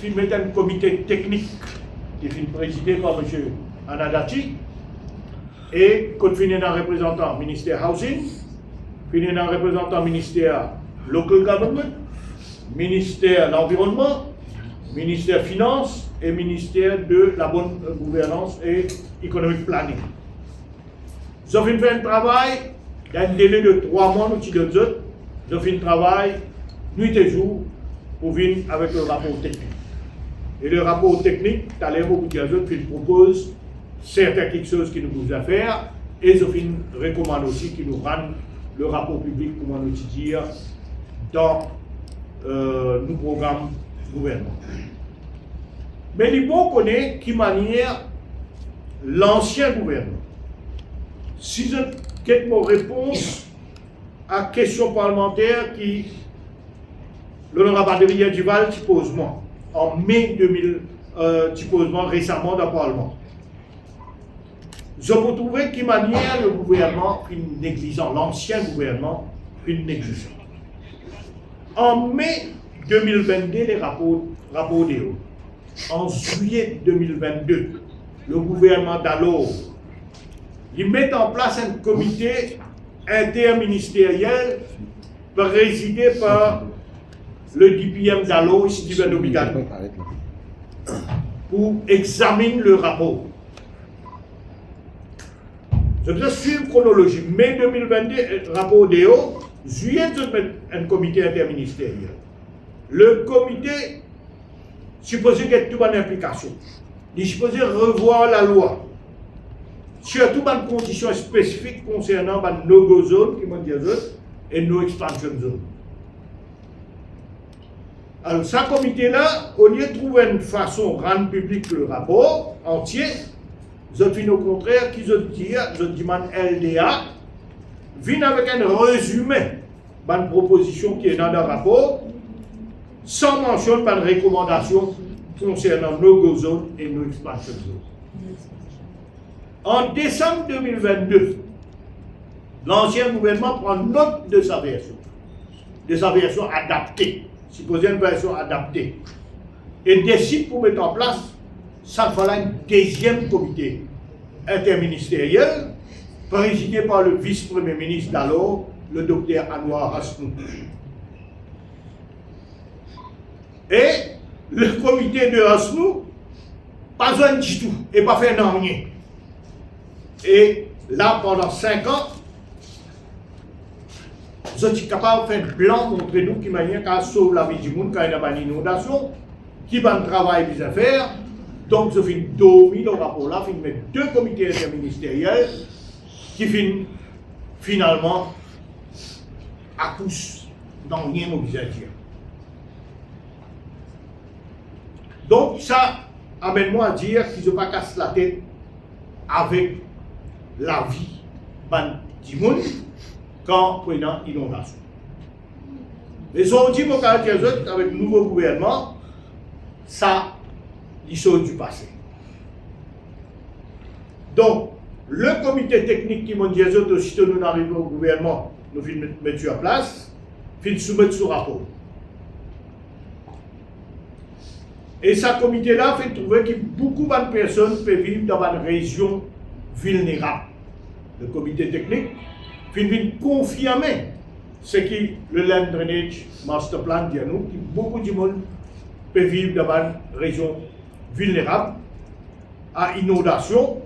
fin mettre un comité technique qui est présidé par M. Anadachi et qu'on finit un représentant ministère Housing, finit un représentant ministère Local Government, ministère de l'Environnement, ministère Finances et ministère de la bonne gouvernance et Economic Planning. Ils ont fait un travail, il y a un délai de 3 mois, nous ils ont fait un travail nuit et jour pour venir avec le rapport technique. Et le rapport technique, tout à l'heure, il propose certaines choses qui nous posent à faire et ils ont fait une recommande aussi qui nous rend le rapport public, comment nous dire, dans nos programmes gouvernement. Mais il faut connaître qui manière l'ancien gouvernement. Si je quelques mots réponse à question parlementaire qui l'honorable Adrien Duval pose moi en mai 2000 pose moi récemment dans le Parlement. Je peux trouver qui manière le gouvernement une négligence, l'ancien gouvernement une négligence. En mai 2022, les rapports d'EO. En juillet 2022, le gouvernement d'alors, il met en place un comité interministériel présidé par le DPM d'alors, Steven Obigan, pour examiner le rapport. Je vais suivre chronologie. Mai 2022, rapport d'EO, juillet, je mets un comité interministériel. Le comité supposé qu'il y ait toute une implication. Il est supposé revoir la loi. Surtout dans les conditions spécifiques concernant nos go zones, et nos expansion zones. Alors, ce comité-là, au lieu de trouver une façon de rendre public le rapport entier, je dis au contraire qu'ils demandent LDA, viennent avec un résumé de la proposition qui est dans le rapport, sans mention pas de recommandations concernant nos go zones et nos expansion zones. En décembre 2022, l'ancien gouvernement prend note de sa version adaptée, supposée une version adaptée, et décide pour mettre en place, ça fallait un deuxième comité interministériel, présidé par le vice-premier ministre d'alors, le docteur Anwar Hasnou. Et le comité de Hasnou, pas besoin du tout, et pas fait rien. Et là, pendant 5 ans, vous êtes capable de faire un plan, montrer nous qui manière qu'à sauver la vie du monde quand il y a une inondation, qui va un travail des affaires. Donc, je finis dormir dans le rapport-là, je mettre 2 comités interministériels qui finissent finalement à tous dans rien mobilisation. Donc, ça amène-moi à dire qu'ils ne pas cassé la tête avec la vie du monde quand il y a une inondation. Les autres dit avec le nouveau gouvernement, ça, ils sont du passé. Donc, le comité technique qui m'a dit aussitôt nous arrivons au gouvernement, nous finissons mettre sur place, finissons soumettre ce rapport. Et ce comité-là fait trouver que beaucoup de personnes peuvent vivre dans une région vulnérable. Le comité technique fait confirmer ce que le Land Drainage Master Plan dit à nous, que beaucoup de monde peut vivre dans une région vulnérable à inondation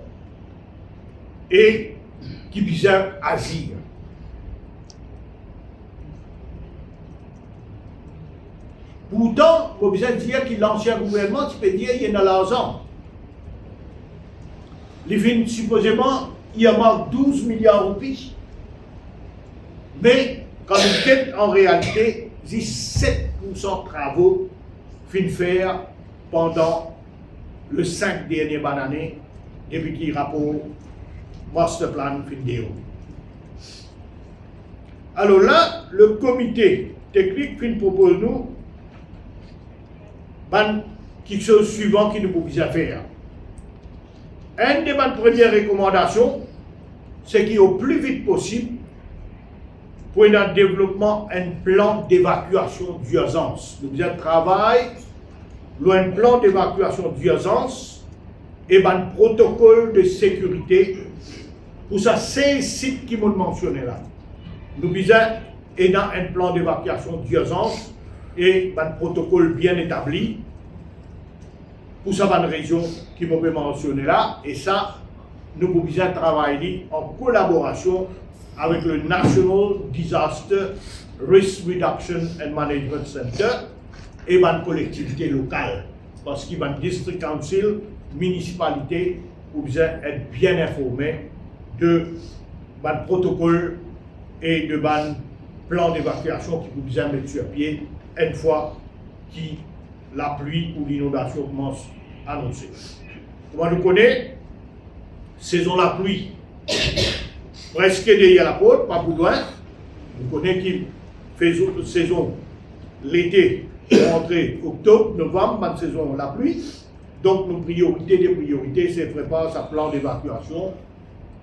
et qui besoin agir. Pourtant, il faut bien dire que l'ancien gouvernement, tu peux dire qu'il y a l'argent. Les vignes, supposément, il y a marqué 12 milliards de roupies. Mais, quand on tête en réalité, c'est 7% de travaux fin faire pendant les 5 dernières années, depuis qu'il y a rapport Master Plan fin déo. Alors là, le comité technique fin propose nous quelque chose suivant qui nous pouvons faire. Une des premières recommandations, c'est qu'au plus vite possible, pour un développement, un plan d'évacuation d'urgence. Nous avons travail un plan d'évacuation d'urgence et un protocole de sécurité pour ça, ces sites qui m'ont mentionné là. Nous visons un plan d'évacuation d'urgence et un protocole bien établi pour ça, une région qui m'ont mentionné là. Et ça, nous pouvons travailler en collaboration avec le National Disaster Risk Reduction and Management Center et une collectivité locale. Parce qu'il y a un district council, municipalité, où vous êtes bien informés de un protocole et de un plan d'évacuation qui vous a mettre sur pied une fois que la pluie ou l'inondation commence à annoncer. Comment nous connaissons? Saison la pluie, presque derrière la porte, pas pour loin. Nous connaissons qu'il fait saison l'été, rentrée octobre, novembre, bonne saison la pluie. Donc, nos priorités, c'est préparer sa plan d'évacuation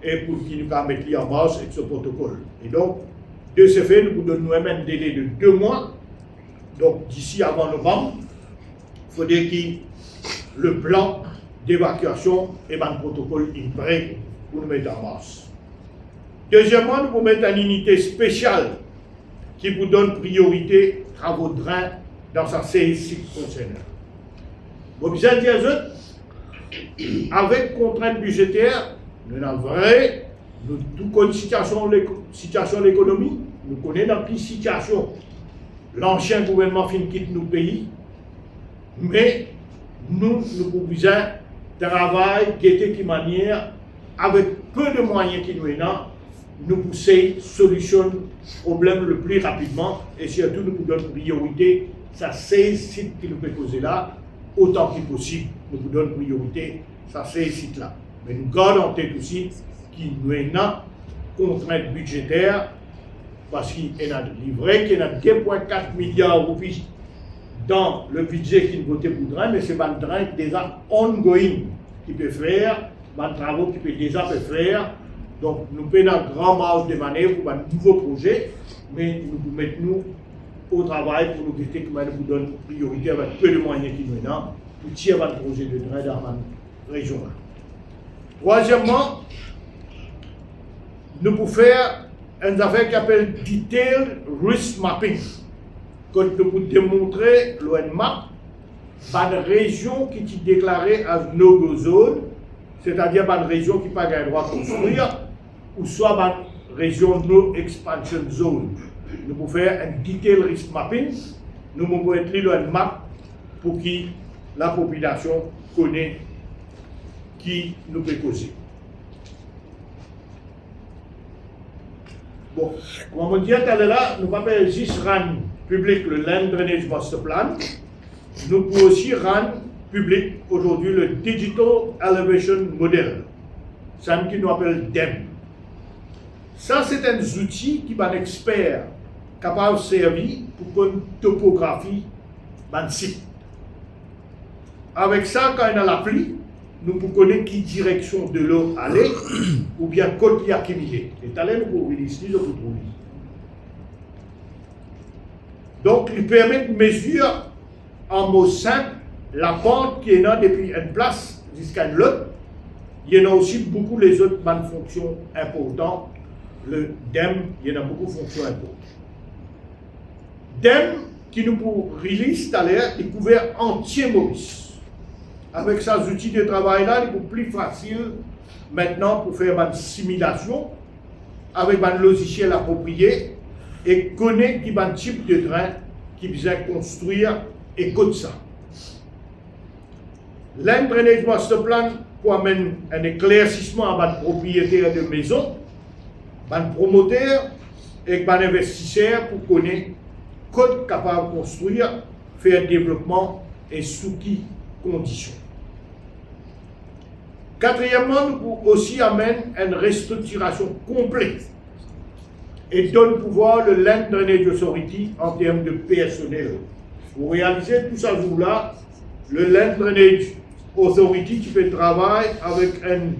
et pour qu'il nous mette en marche avec ce protocole. Et donc, de ce fait, nous vous donnons un délai de 2 mois. Donc, d'ici avant novembre, il faudrait que le plan d'évacuation et le protocole est prêt pour nous mettre en marche. Deuxièmement, nous vous mettons une unité spéciale qui vous donne priorité travaux de drain dans sa site concernée. Vous besoin de dire, avec contraintes budgétaires, nous avons vrai, nous connaissons la situation de l'économie, nous connaissons dans quelle situation l'ancien gouvernement fin quitte nos pays, mais nous pouvons travailler de quelle manière, avec peu de moyens qui nous ont, nous pousser solution problème le plus rapidement et surtout nous pouvons donner priorité à ces sites qui nous peuvent causer là, autant que possible, nous vous donnons priorité à ces sites-là. Mais nous gardons en tête aussi qu'il y a une contrainte budgétaire parce qu'il y a livré qu'il y a 2,4 milliards de roupies dans le budget qui est voté pour le drain, mais c'est un drain déjà ongoing qui peut faire, un travaux qui peut déjà faire. Donc nous prenons un grand marge de manœuvre pour un nouveau projet, mais nous vous mettons au travail pour nous dire que nous donnons priorité avec peu de moyens qui nous ont pour tirer un projet de drain dans la région. Troisièmement, nous pouvons faire une affaire qui s'appelle Detailed Risk Mapping. Quand nous pouvons démontrer l'ONMAP par une région qui est déclarée as no-go zone, c'est-à-dire par une région qui n'a pas le droit de construire, ou soit par une région no expansion zone. Nous pouvons faire un detail risk mapping, nous pouvons mettre l'ONMAP pour que la population connaisse qui nous peut causer. Bon, comme on dit tout à l'heure, nous ne pouvons pas juste rendre public le Land Drainage Master Plan, nous pouvons aussi rendre public aujourd'hui le Digital Elevation Model, ça qui nous appelle DEM. Ça, c'est un outil qui est un expert capable de servir pour une topographie d'un site. Avec ça, quand il y a la pluie, nous pouvons connaître qui direction de l'eau aller ou bien côté accumulé. Et allez nous pouvons ici, je vous trouve. Donc, il permet de mesurer en mot simple la pente qui est là depuis une place jusqu'à une autre. Il y en a aussi beaucoup les autres bonnes fonctions importantes. Le DEM, il y en a beaucoup de fonctions importantes. DEM, qui nous pour release tout à l'heure, est couvert entier Maurice. Avec ces outils de travail-là, il est plus facile maintenant pour faire une simulation avec un logiciel approprié et connaître quel type de drain qui vient construire et comme ça. Land Drainage Master Plan pour amener un éclaircissement à un propriétaire de maison, un promoteur et un investisseur pour connaître code capable de construire, faire développement et sous quelles conditions. Quatrièmement, nous pouvons aussi amener une restructuration complète et donne pouvoir le Land Drainage Authority en termes de personnel. Pour réaliser tout ça jour-là, le Land Drainage Authority qui peut travailler avec un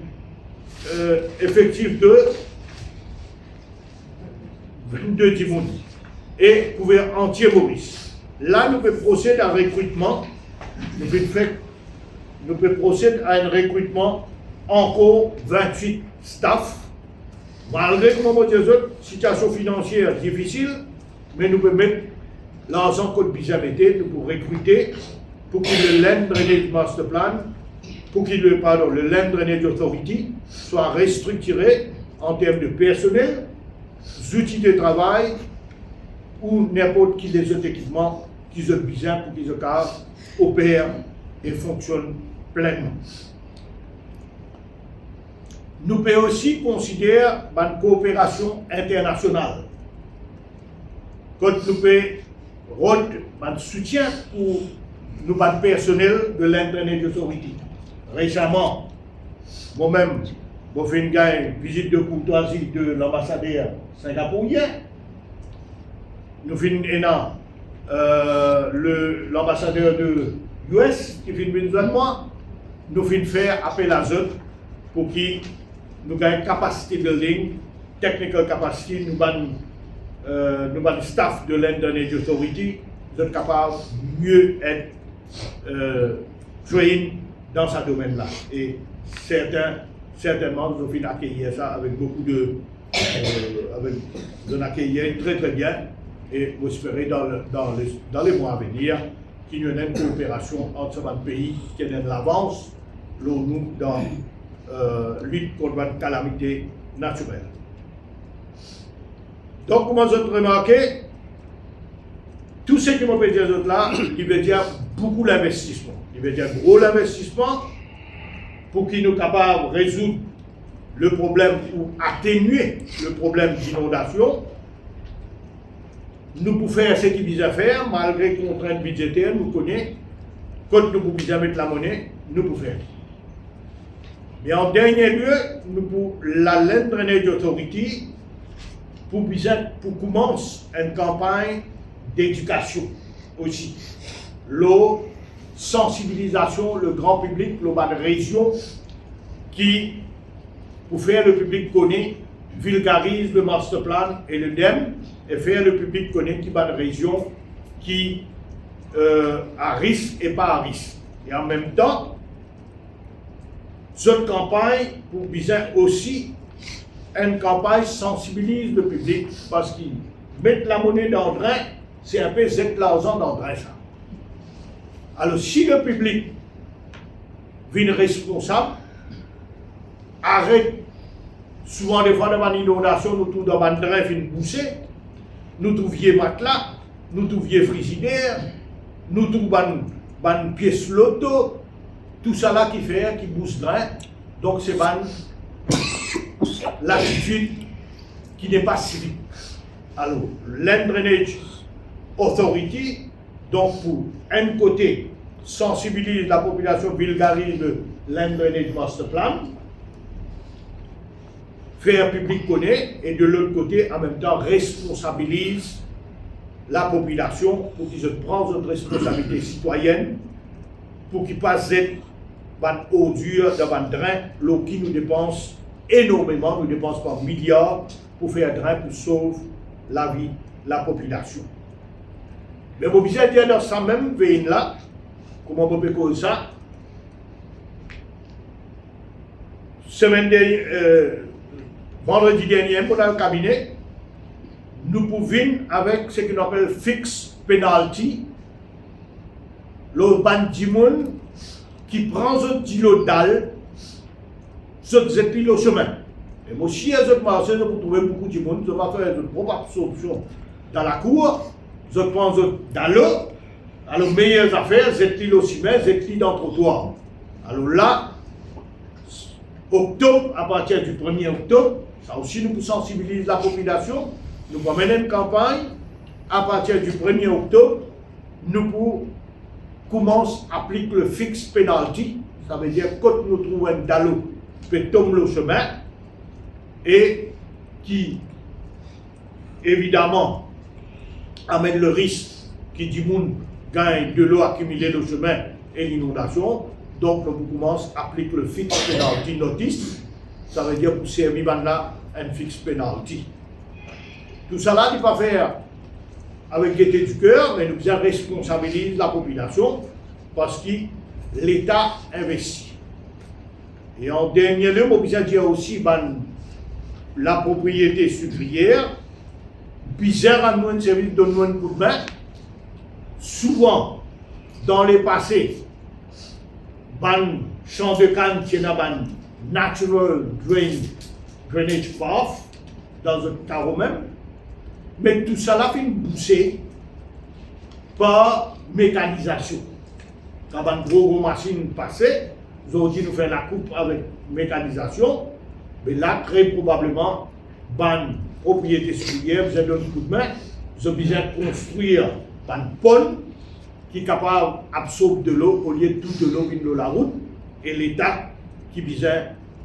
effectif de 22 Dimouni et couvert entier Maurice. Là, nous pouvons procéder à un recrutement nous pouvons procéder à un recrutement encore 28 staff, malgré que notre situation financière difficile, mais nous pouvons mettre l'argent qu'on a mis, nous pouvons recruter pour que le Land Drainage Master Plan, pour que le Land Drainage Authority soit restructuré en termes de personnel, outils de travail ou n'importe qui des autres équipements qu'ils ont besoin pour qu'ils opèrent et fonctionnent pleinement. Nous pouvons aussi considérer une coopération internationale. Quand nous pouvons un soutien pour nous, le personnel de Land Drainage Authority. Récemment, moi-même, j'ai fait une visite de courtoisie de l'ambassadeur singapourien. Nous avons l'ambassadeur de l'US qui fait besoin de moi. Nous avons fait appel à eux pour qu'ils nous gagnent capacité building, technical capacity, nous avons staff de Land Drainage Authority, nous sommes capables de mieux être trained dans ce domaine-là. Et certainement, nous avons accueillir ça avec beaucoup de. Nous avons accueilli très très bien. Et vous espérez dans les mois à venir qu'il y ait une coopération entre ces pays qui ait de l'avance nous dans lutte contre une calamité naturelle. Donc, comme vous avez remarqué, tout ce que je peux dire là, il veut dire beaucoup d'investissement. Il veut dire gros investissement pour qu'il nous capable de résoudre le problème ou atténuer le problème d'inondation. Nous pouvons faire ce qu'il vise à faire, malgré les contraintes budgétaires, nous connaissons. Quand nous pouvons mettre la monnaie, nous pouvons faire. Mais en dernier lieu, nous pouvons la Land Drainage Authority pour commencer une campagne d'éducation aussi. L'eau, sensibilisation, le grand public, la région, qui, pour faire le public connaître, vulgarise le master plan et le DEM, et faire le public connaître qui va une région qui à risque et pas à risque. Et en même temps, cette campagne, pour bien aussi, une campagne sensibilise le public parce qu'ils mettent la monnaie dans le drain, c'est un peu mettre l'argent dans le drain. Ça. Alors, si le public vient responsable, arrête, souvent des fois dans une inondation, nous trouvons dans un drain une boussée, nous trouvions matelas, nous trouvions frigidaire, nous trouvons une pièce loto, tout ça là qui fait, qui bouge drain. Donc c'est l'attitude qui n'est pas civique. Alors, Land Drainage Authority, donc pour un côté, sensibilise la population, vulgarise le Land Drainage Master Plan, faire public connaît, et de l'autre côté, en même temps, responsabilise la population pour qu'ils prennent notre responsabilité citoyenne, pour qu'ils passent d'être eau dure dans un drain, l'eau qui nous dépense énormément, nous dépense par milliards pour faire un drain pour sauver la vie de la population. Mais vous pouvez dire dans ça même veine-là, comment on peut causer ça, semaine dernière, vendredi dernier, pour dans le cabinet, nous pouvons avec ce qu'on appelle fixed penalty, le bandimon qui prend ce kilo dalle, ce zétil au chemin. Et moi, si vous marchez, vous trouvez beaucoup de monde, vous allez faire une propre absorption dans la cour, vous prenez dans l'eau, alors meilleures affaires, zétil au ciment, zétil dans le trottoir. Alors là, octobre, à partir du 1er octobre, ça aussi nous sensibilise la population, nous pouvons mener une campagne, à partir du 1er octobre, nous pouvons commencer à appliquer le fixed penalty, ça veut dire que quand nous trouvons un dallo qui peut tomber le chemin et qui, évidemment, amène le risque qui dit moun gagne de l'eau accumulée le chemin et l'inondation, donc nous commençons à appliquer le fixed penalty notice, ça veut dire pour servir là un fixed penalty. Tout ça là, il ne peut pas faire avec gaieté du cœur, mais nous bien responsabilise la population parce que l'État investit. Et en dernier lieu, je vais dire aussi la propriété sucrière, bizarre à nous un service de nous un coup de main. Souvent, dans les passés, champ de canne qui est dans natural drainage path, dans un carreau même, mais tout ça là fait pousser par mécanisation. Quand une grosse machine passée, aujourd'hui nous faisons la coupe avec mécanisation, mais là très probablement, une propriété sucrière, vous avez donné un coup de main, vous avez besoin de construire une pôle qui est capable d'absorber de l'eau au lieu de toute de l'eau qui est dans la route, et l'État qui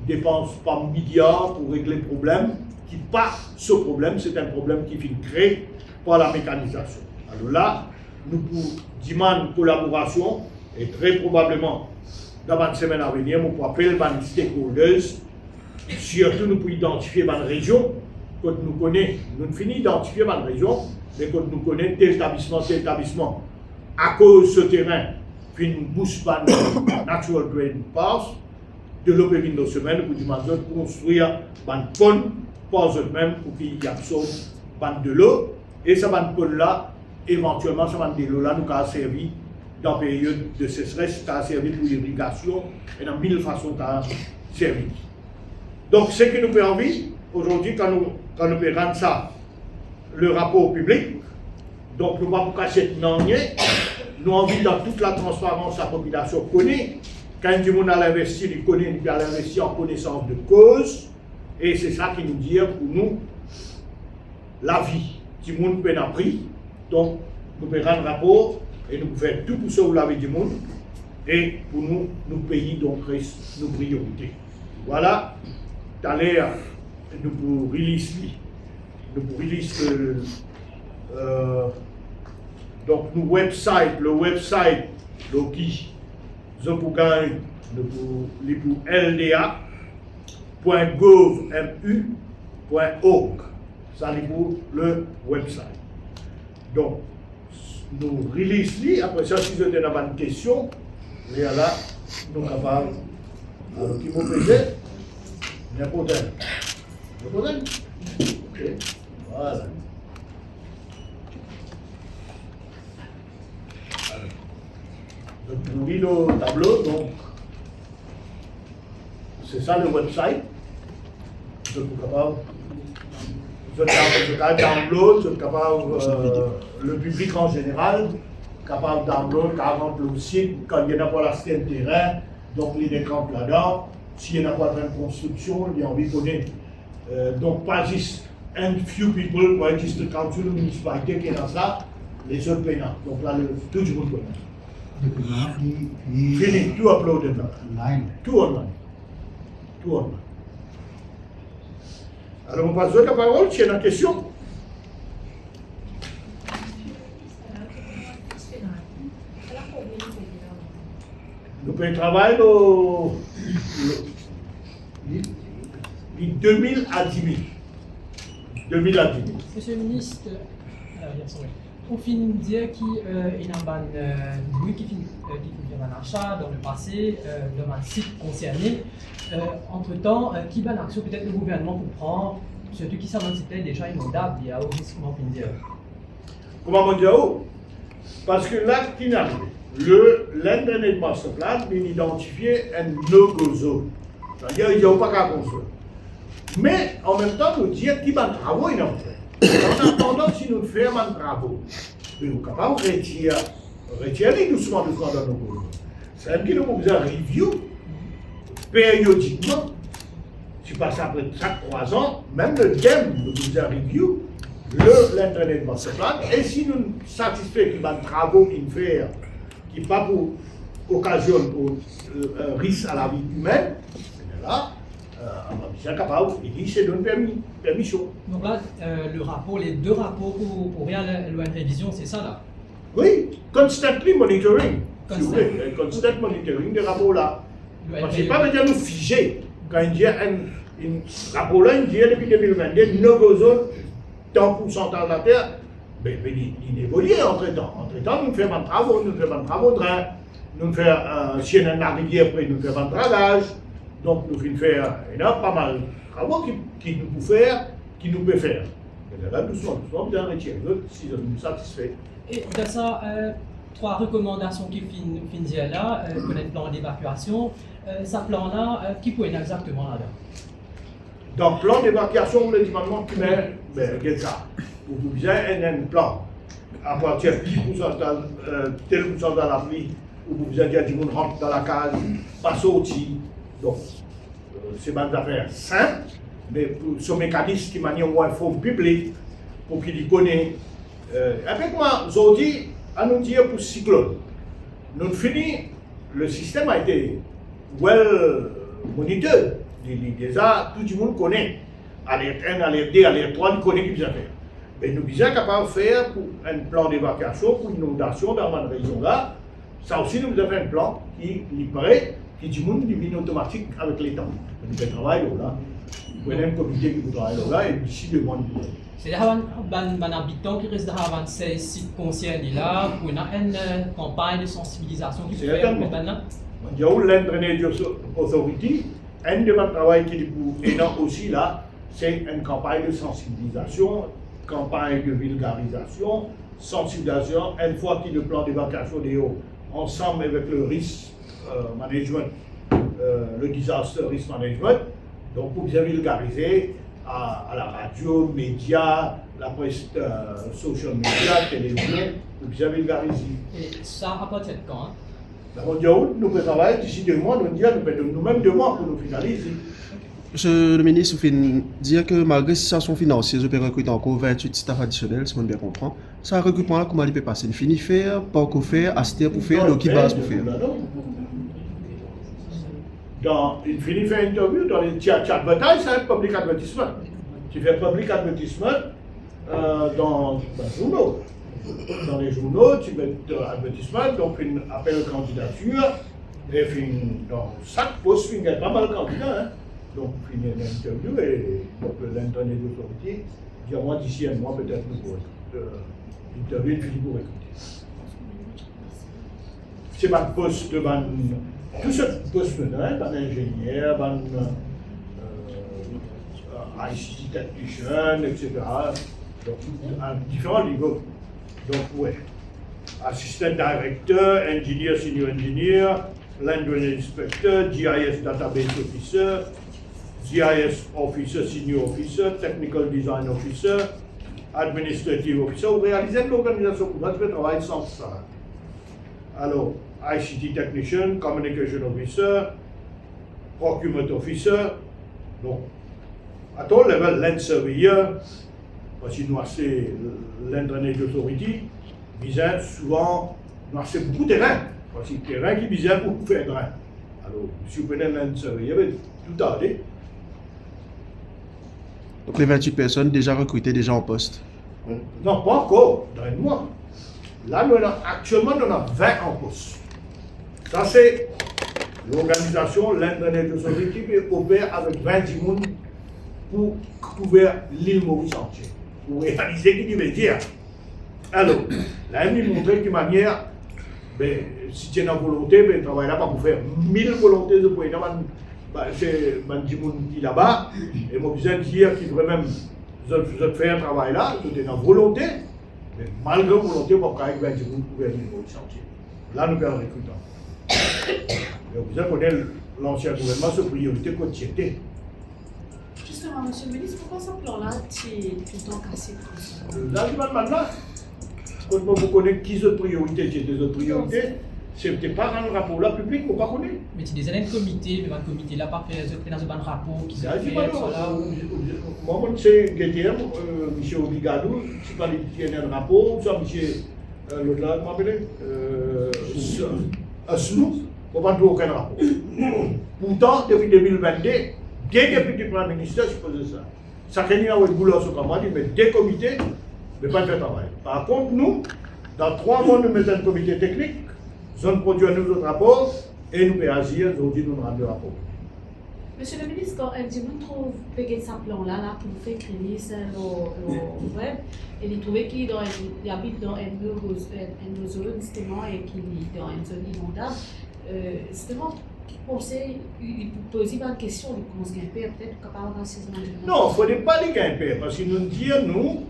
dépense pas milliards pour régler le problème, qui pas ce problème, c'est un problème qui est créé par la mécanisation. Alors là, nous pouvons demander une collaboration et très probablement dans la semaine à venir, nous pouvons appeler les stakeholders, surtout nous pouvons identifier les régions, quand nous connaissons, nous finissons d'identifier les régions, mais quand nous connaissons tel établissement, à cause de ce terrain, puis nous boost par natural drain pass, développer une semaine pour demander de construire une pôle par eux-mêmes pour qu'ils absorbent de l'eau, et ça va pôle là, éventuellement, ça va de l'eau là, nous a servi dans la période de sécheresse, ça a servi pour l'irrigation, et dans mille façons, ça a servi. Donc, ce qui nous fait envie, aujourd'hui, quand nous rendre ça, le rapport public, donc nous ne pouvons pas cacher non rien, nous avons envie dans toute la transparence, la population connaît, quand du monde a investi, il connaît, il a investi en connaissance de cause, et c'est ça qui nous dit pour nous la vie. Du monde peut en prix, donc nous pouvons rendre rapport et nous pouvons faire tout pour sauver la vie du monde et pour nous, nous payer donc nos priorités. Voilà, tout à l'heure, nous pouvons release donc le website, qui nous pour lda.gov.org. Ça c'est pour le website. Donc, nous release après ça, si vous avez une question, là, nous sommes capables, qui vous poser n'importe quel. Ok, voilà. Donc, nous lisons le tableau, donc c'est ça le website. Vous êtes capable, vous êtes download, vous êtes capable, le public en général, capable de download, 40 le site, quand il n'y en a pas la scène terrain, donc il est camp là-dedans. S'il n'y en a pas de construction, il y a envie de connaître. Donc pas juste un few people, pas juste le council, la municipalité qui est dans ça, les autres payants. Donc là, tout le monde connaît. Fini, tout uploadé là. Tout online. Tout online. Alors on passe la parole, s'il y a une question. Nous pouvons travailler de 2000 à 10 000. 2000 à 10 000. Monsieur le ministre, on finit de dire qu'il y a un qui fait un achat dans le passé, dans un site concerné. Entre-temps, qui va l'action peut-être le gouvernement pour prendre, surtout qui savent que c'était déjà inondable, il y a au risque, comment on peut dire. Comment on dit? Parce que là, qui n'a l'Internet Master Plan, il identifié un no-go zone. C'est-à-dire qu'il n'y a pas qu'à construire. Mais en même temps, nous dire qui va travaux il en fait. En attendant, si nous faisons un travaux, nous sommes capables de retirer doucement dans nos cours. C'est un qui nous besoin de review périodiquement. Si passe après chaque 3 ans, même le game nous besoin de review l'Internet Master Plan. Et si nous sommes satisfaits qu'il y a des travaux qu'il fait, qui pas pour occasion pour risque à la vie humaine, c'est là. On va bien capable, il dit c'est donne permission. Donc là, le rapport, les deux rapports pour rien la révision, c'est ça là? Oui, constantly monitoring. Constant monitoring des rapports là. Parce que pas besoin de nous figer. Quand il dit un rapport là, il dit depuis 2022, no zone, tant pourcentage de la terre, mais il évolue entre-temps. Entre-temps, nous faisons un travaux, nous faisons si on a la rivière, après nous faisons un dragage. Donc nous faisons pas mal de travaux qui nous peut faire, qui nous peut faire. Mais là, doucement, bien retirer si nous satisfait. Et dans ça, 3 recommandations qui finissent là, pour le plan d'évacuation, ce plan-là, qui peut être exactement là-dedans? Dans le plan d'évacuation, le département qui met, ça. Vous avez un plan. À partir de 10% tel % dans la pluie, où vous avez dit qu'on rentre dans la case, pas sorti. Donc, c'est une affaire simple, mais pour ce mécanisme qui manie un fonds public, pour qu'il y connaisse. Avec moi, aujourd'hui, à nous dire pour cyclone. Nous finissons, le système a été well moniteur. Déjà, tout le monde connaît. Alerte 1, alerte 2, alerte 3, nous connaissons ce qu'il faut faire. Mais nous sommes capables de faire pour un plan d'évacuation, pour une inondation dans ma région-là. Ça aussi, nous avons un plan qui paraît, qui dit que divine automatique avec l'État. Nous travaillons là. Nous avons un comité qui travaille là et d'ici 2 mois, nous pouvons. C'est-à-dire un habitant qui reste dans ces sites concernés là pour une campagne de sensibilisation qui peut faire maintenant. Il y a l'Internet Authority, un de mes travail qui est aussi là, c'est une campagne de sensibilisation, campagne de vulgarisation, sensibilisation, une fois qu'il y a le plan d'évacuation des eaux, ensemble avec le risk management, le disaster risk management, donc pour bien vulgariser à la radio, médias, la presse social media, télévision, pour bien vulgariser. Et ça à partir de quand? Nous pouvons travailler d'ici 2 mois, nous pouvons nous-mêmes 2 mois pour nous finaliser. Monsieur le ministre, vous faites dire que malgré la situation financière, vous pouvez recruter encore 28 staff additionnels, si on bien comprend. Ça, recrutement-là, comment il peut passer? Il finit faire, pas encore faire, assister pour faire, donc qui base pour faire? Il finit faire une interview dans les chat batailles, c'est un public advertisement. Tu fais public advertisement dans les journaux. Dans les journaux, tu mets advertisement, donc une appel à candidature, et dans chaque poste, il y a pas mal de candidats. Hein. Donc, il y a une interview et donc l'Internet Authority dit à moi d'ici 1 mois, peut-être nous pourrons interview et puis pour recruter. C'est pas le poste de tout ce poste là, ingénieur, ICT technician, etc. Donc, à différents niveaux. Donc, oui. Assistant director, engineer, senior engineer, land drainage inspector, GIS database officer, GIS officer, senior officer, technical design officer, administrative officer. Vous réalisez l'organisation pour notre travail sans ça. Alors, ICT technician, communication officer, procurement officer. Donc, à tout level, land surveyor, parce que nous avons l'Internet Authority, nous avons souvent beaucoup de terrain. Parce que le terrain qui vise pour faire terrain. Alors, si vous prenez land surveyor, tout à l'heure. Donc les 28 personnes déjà recrutées, déjà en poste? Non, pas encore, dans un mois. Là, actuellement, nous avons 20 en poste. Ça, c'est l'organisation, l'Internet Authority qui opère avec 20 personnes pour couvrir l'île Maurice entière. Pour réaliser ce qu'il veut dire. Alors, là, il m'a montré de manière, si tu as une volonté, tu travailles là-bas pour faire 1000 volontés de points. C'est un petit monde qui est là-bas, et moi, je viens dire qu'il vraiment, je fais un travail là, je une volonté, mais malgré la volonté, on va avec 20 personnes pour couvrir l'île Maurice entière. Là, nous perdons recrutement. Et vous connaissez l'ancien gouvernement, c'est priorité quotidienne. Justement, monsieur le ministre, pourquoi ce plan-là est tout le temps cassé comme ça? Là, je me demande là. Quand vous connaissez qui sont les priorités, qui sont les autres priorités, c'est pas un rapport là public, on ne connaît pas. Mais tu disais un comité, mais un comité là, pas fait dans un rapport qui s'est fait. Moi, c'est GTM, M. Obligadou, c'est pas les qui ont un rapport, ça, M. l'autre là, comment m'appelle Asnou, on n'a aucun rapport. Pourtant, depuis 2022, dès que le Premier ministre, je faisais ça. Ça crée un boulot sur comment dire, mais des comités, mais pas de travail. Par contre, nous, dans 3 mois, nous mettons un comité technique, nous produisons nos autres rapports, et nous pouvons agir, aujourd'hui, nous rendons le rapport. Monsieur le ministre, quand elle dit vous trouve payer sa plan là pour faire créer ça au web, et il trouvait qu'il habite dans une zone justement et qu'il est dans une zone inondable. Justement, conseil, il peut poser une question, il commence à grimper, peut-être capable de saisir. Non, il ne faut pas les grimper, parce que nous disons, nous,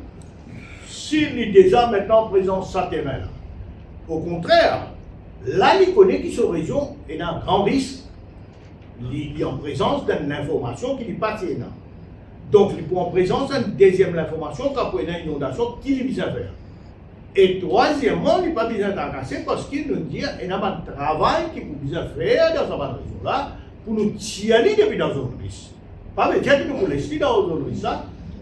s'il est déjà maintenant présent sur ce terrain-là, au contraire, là, il connaît que cette région est un grand risque. Il est en présence d'une information qui n'est pas énorme. Donc, il est en présence d'une deuxième information qu'après une inondation qu'il est besoin de faire. Et troisièmement, il n'est pas besoin d'agresser parce qu'il nous dit qu'il y a un travail qu'il faut besoin de faire dans cette région-là pour nous tirer depuis dans une risque. Pas veut dire que nous pouvons laisser dans une risque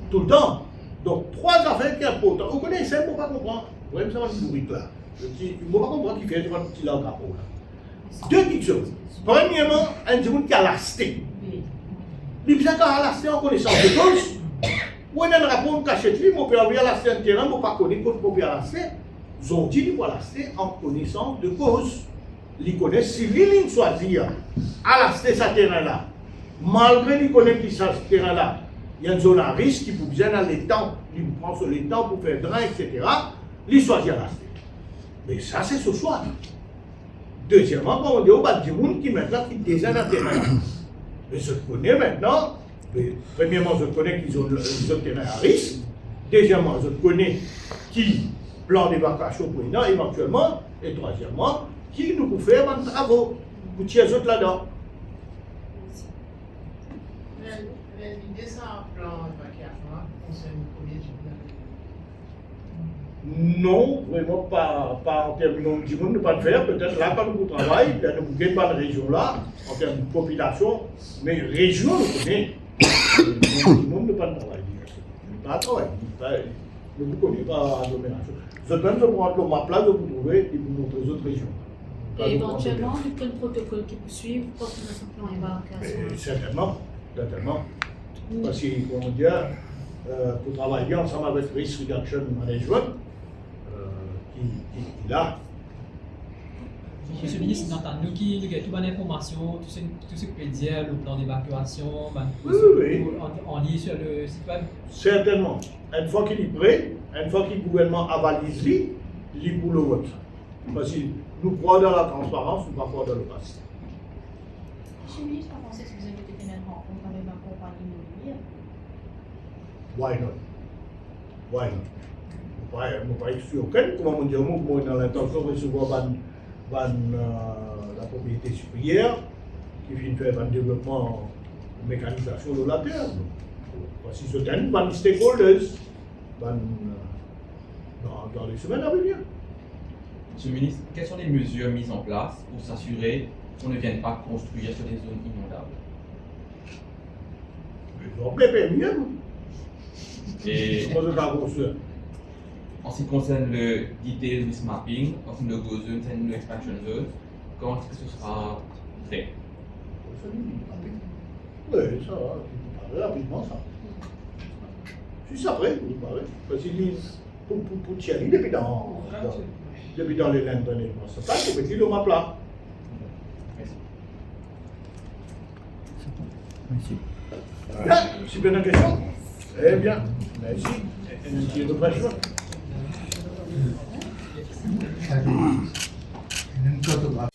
tout le temps. Donc, trois affaires qui sont importantes. Vous connaissez, il ne faut pas comprendre. Vous voyez, ça va nous bourrer là. Il ne faut pas comprendre qu'il fait un petit là au capot. Deux petites choses. Premièrement, un monde qui a lasté. Il besoin qu'à lasté en connaissance de cause. Ou un rapport de cachette, mon père a lasté un terrain, mon pas connaître cause pour bien lasté. Ils ont dit qu'il faut lasté en connaissance de cause. Ils connaissent si l'île choisit à lasté ce terrain-là. Malgré qu'ils connaissent que ce terrain-là, il y a une zone à risque qui peut bien dans les temps, il prend sur les temps pour faire drain, etc. Ils choisissent à lasté. Mais ça, c'est ce choix. Deuxièmement, comme on dit, il y a des gens qui maintenant qui déjà dans le terrain. Mais je connais maintenant, premièrement, je connais qu'ils ont un terrain à risque. Deuxièmement, je connais qui plan d'évacuation pour eux, éventuellement. Et troisièmement, qui nous peut faire des travaux pour tirer les autres là-dedans. L'idée, c'est un plan d'évacuation concerne combien de gens? Non, vraiment pas en termes de nombre de monde, ne pas le faire. Peut-être là, quand nous travaillons, nous ne gagnons pas de région là, en termes de population, mais région, nous connaissons. Le monde ne pas le travail. Pas de travail. Nous ne connaissons pas l'agglomération. Je donne pour prendre ma place, vous trouver et vous montrer les autres régions. Et éventuellement, il y a un protocole qui peut suivre pour que notre plan évacuation. Certainement, certainement. Parce que, comme on dit, pour travailler ensemble avec Risk Reduction Management, qui là. Monsieur le ministre, nous avons toute bonne information, tout ce que peut dire le plan d'évacuation, en ligne sur le site web. Certainement. Une fois qu'il est prêt, une fois que le gouvernement avalise lui, il est pour le vote. Parce que nous croyons dans la transparence, nous ne croyons pas dans le passé. Monsieur le ministre, vous pensez que vous avez été une rencontre avec ma compagnie immobilière? Why not? Why not? Je ne suis pas exclu aucun. Comment on dit, moi, dans l'intention de recevoir la propriété supérieure qui vient faire un développement de mécanisation de la terre. Parce que c'est un stakeholders dans les semaines à venir. Monsieur le ministre, quelles sont les mesures mises en place pour s'assurer qu'on ne vienne pas construire sur des zones inondables? Exemple, les PMI. Et Comment ça va construire? en ce qui concerne le detail risk mapping, en ce qui concerne le go zone, c'est expansion zone, quand est-ce que ce sera fait? Oui, ça va, vous parlez rapidement ça. Juste après, vous parlez. Parce que pour Thierry, depuis dans les lignes d'enneigement, ça c'est petit le map là. Merci. C'est bien une question? Eh bien, merci. Et une petite réflexion. Une photographie.